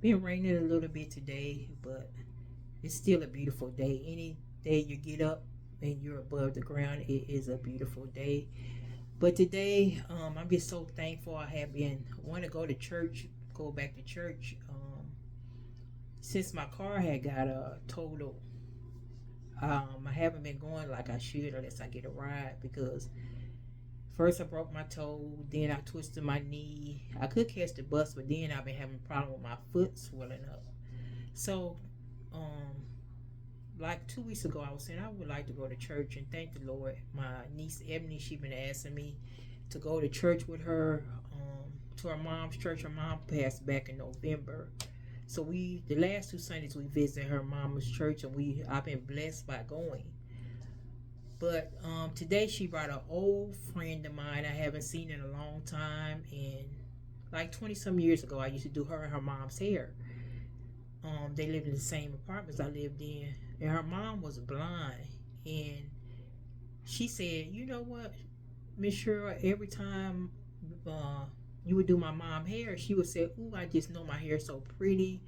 Been raining a little bit today, but it's still a beautiful day. Any day you get up and you're above the ground, it is a beautiful day. But today, I'm just so thankful. I have been want to go to church, go back to church. Since my car had got totaled, I haven't been going like I should unless I get a ride because first I broke my toe, then I twisted my knee. I could catch the bus, but then I've been having a problem with my foot swelling up. So, um, like 2 weeks ago, I was saying I would like to go to church and thank the Lord. My niece Ebony, she been asking me to go to church with her, to her mom's church. Her mom passed back in November, so we the last 2 Sundays we visited her mama's church, and we I've been blessed by going. But today she brought an old friend of mine I haven't seen in a long time, and like 20 some years ago, I used to do her and her mom's hair. They lived in the same apartments I lived in, and her mom was blind. And she said, "You know what, Miss Cheryl? Every time uh, you would do my mom hair, she would say, 'Ooh, I just know my hair so pretty,'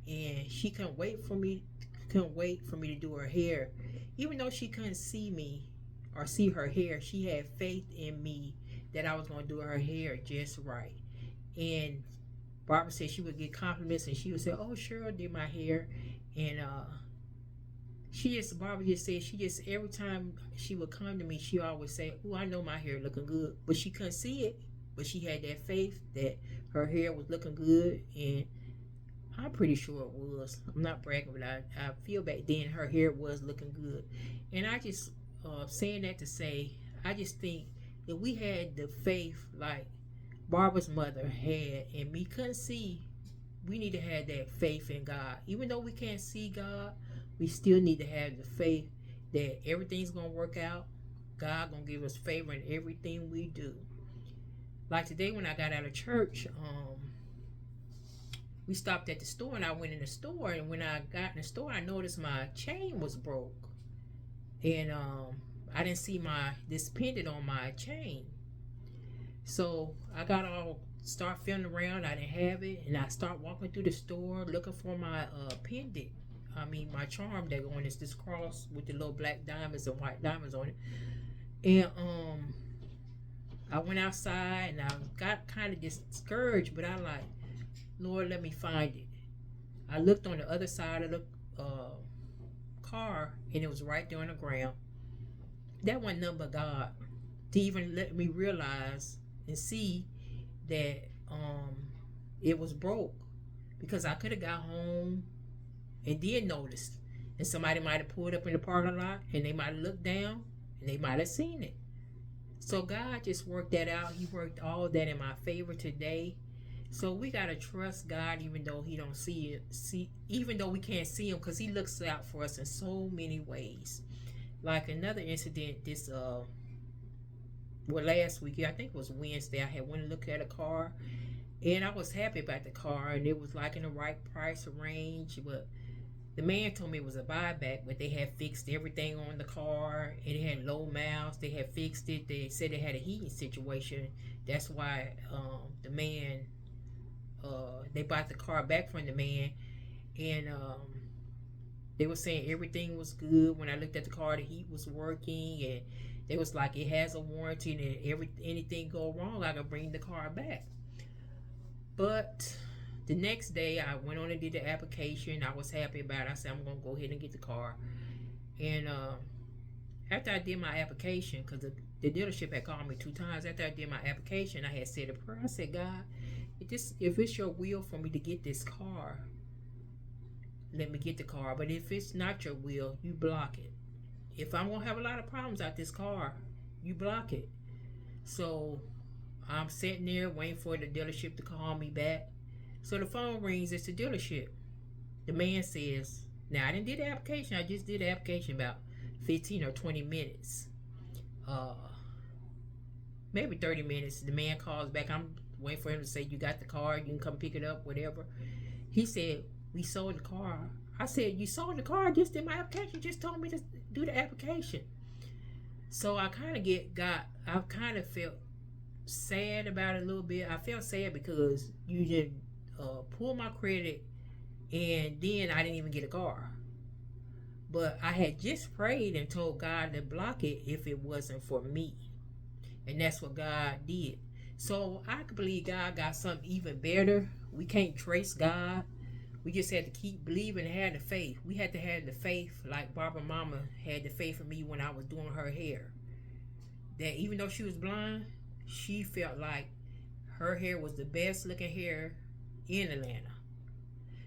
and she couldn't wait for me to do her hair, even though she couldn't see me or see her hair. She had faith in me that I was going to do her hair just right." And Barbara said she would get compliments and she would say, "Oh, Cheryl did my hair," and Barbara just said she just every time she would come to me, she always say, "Oh, I know my hair looking good," but she couldn't see it, but she had that faith that her hair was looking good, and I'm pretty sure it was. I'm not bragging, but I feel back then her hair was looking good, and I just saying that to say I just think that we had the faith like Barbara's mother had, and me couldn't see. We need to have that faith in God. Even though we can't see God, we still need to have the faith that everything's gonna work out. God gonna give us favor in everything we do. Like today when I got out of church, we stopped at the store and I went in the store, and when I got in the store I noticed my chain was broke. And I didn't see my this pendant on my chain. So I got all start feeling around. I didn't have it, and I start walking through the store looking for my pendant. I mean my charm that going is this cross with the little black diamonds and white diamonds on it. And I went outside and I got kind of discouraged, but I like, Lord, let me find it. I looked on the other side of the car, and it was right there on the ground. That wasn't nothing but God to even let me realize and see that it was broke, because I could have got home and did notice, and somebody might have pulled up in the parking lot and they might have looked down and they might have seen it. So God just worked that out. He worked all that in my favor today. So we gotta trust God, even though He don't see it. Even though we can't see Him, because He looks out for us in so many ways. Like another incident, this well, last week, I think it was Wednesday, I had went and looked at a car, and I was happy about the car, and it was like in the right price range. But the man told me it was a buyback, but they had fixed everything on the car. It had low miles. They had fixed it. They said they had a heating situation. That's why the man, they bought the car back from the man, and they were saying everything was good. When I looked at the car, the heat was working, and they was like it has a warranty, and anything go wrong, I can bring the car back. But the next day, I went on and did the application. I was happy about it. I said I'm gonna go ahead and get the car. And after I did my application, because the dealership had called me 2 times. After I did my application, I had said a prayer. I said, God, if it's your will for me to get this car, let me get the car. But if it's not your will, you block it. If I'm gonna have a lot of problems out this car, you block it. So I'm sitting there waiting for the dealership to call me back. So the phone rings. It's the dealership. The man says, "Now I didn't do the application. I just did the application about 15 or 20 minutes, uh, maybe 30 minutes." The man calls back. I'm waiting for him to say, "You got the car? You can come pick it up, whatever." He said, "We sold the car." I said, "You sold the car? I just did my application. You just told me to do the application." So I kind of I kind of felt sad about it a little bit. I felt sad because you didn't pull my credit, and then I didn't even get a car. But I had just prayed and told God to block it if it wasn't for me. And that's what God did. So I could believe God got something even better. We can't trace God. We just had to keep believing and have the faith. We had to have the faith like Barbara Mama had the faith in me when I was doing her hair. That even though she was blind, she felt like her hair was the best looking hair in Atlanta.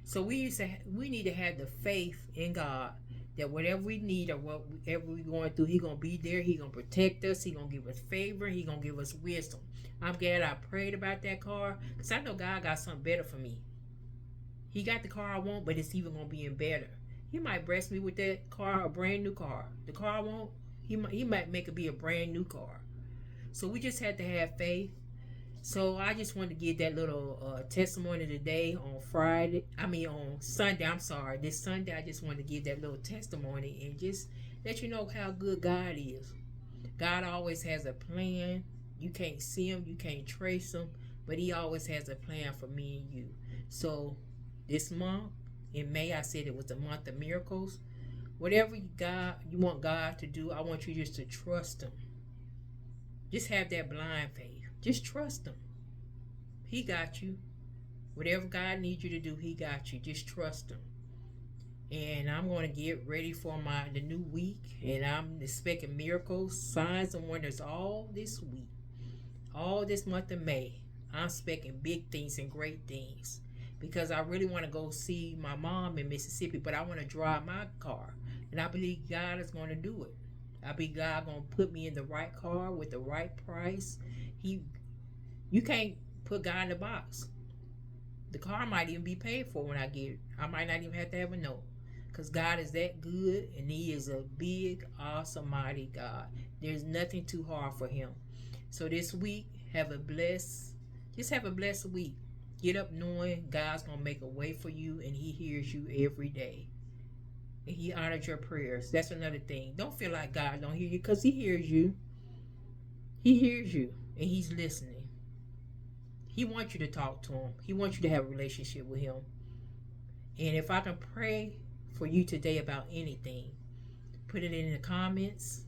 So we need to have the faith in God that whatever we need or whatever we're going through, He gonna be there. He gonna protect us. He gonna give us favor. He gonna give us wisdom. I'm glad I prayed about that car because I know God got something better for me. He got the car I want, but it's even gonna be in better. He might bless me with that car, a brand new car. The car I want, he might make it be a brand new car. So we just had to have faith. So I just wanted to give that little testimony today on on Sunday. I'm sorry, this Sunday I just wanted to give that little testimony and just let you know how good God is. God always has a plan. You can't see Him, you can't trace Him, but He always has a plan for me and you. So this month, in May, I said it was the month of miracles. Whatever you want God to do, I want you just to trust Him. Just have that blind faith. Just trust Him. He got you. Whatever God needs you to do, He got you. Just trust Him. And I'm going to get ready for the new week. And I'm expecting miracles, signs, and wonders all this week. All this month of May. I'm expecting big things and great things. Because I really want to go see my mom in Mississippi. But I want to drive my car. And I believe God is going to do it. I believe God going to put me in the right car with the right price. You can't put God in the box. The car might even be paid for when I get it. I might not even have to have a note. Because God is that good and He is a big, awesome, mighty God. There's nothing too hard for Him. So this week, have a blessed week. Get up knowing God's going to make a way for you and He hears you every day. And He honors your prayers. That's another thing. Don't feel like God don't hear you because He hears you. He hears you and He's listening. He wants you to talk to Him. He wants you to have a relationship with Him. And if I can pray for you today about anything, put it in the comments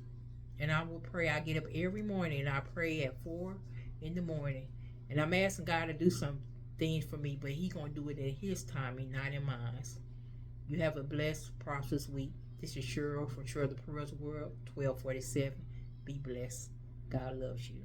and I will pray. I get up every morning and I pray at 4 in the morning. And I'm asking God to do some things for me, but He's going to do it in His timing, not in mine. You have a blessed, prosperous week. This is Cheryl from Cheryl the Pearls World, 1247. Be blessed. God loves you.